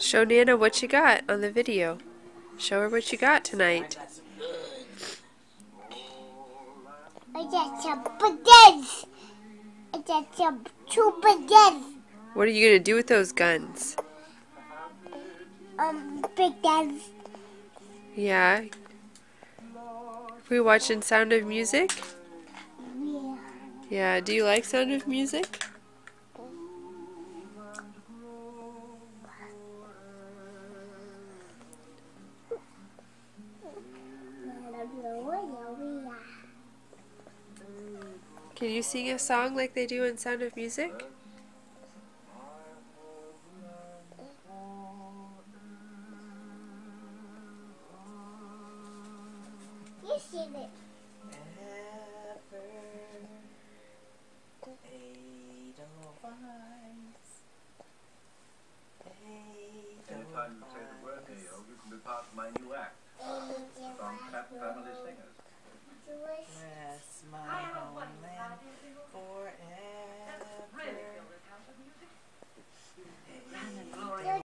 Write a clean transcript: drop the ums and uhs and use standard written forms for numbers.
Show Nana what you got on the video. Show her what you got tonight. I got some baguettes. I got some 2 baguettes. What are you going to do with those guns? Baguettes. Yeah. We watching Sound of Music? Yeah. Yeah, do you like Sound of Music? Can you sing a song like they do in Sound of Music? You sing it. Anytime you say the word Neo, you can be part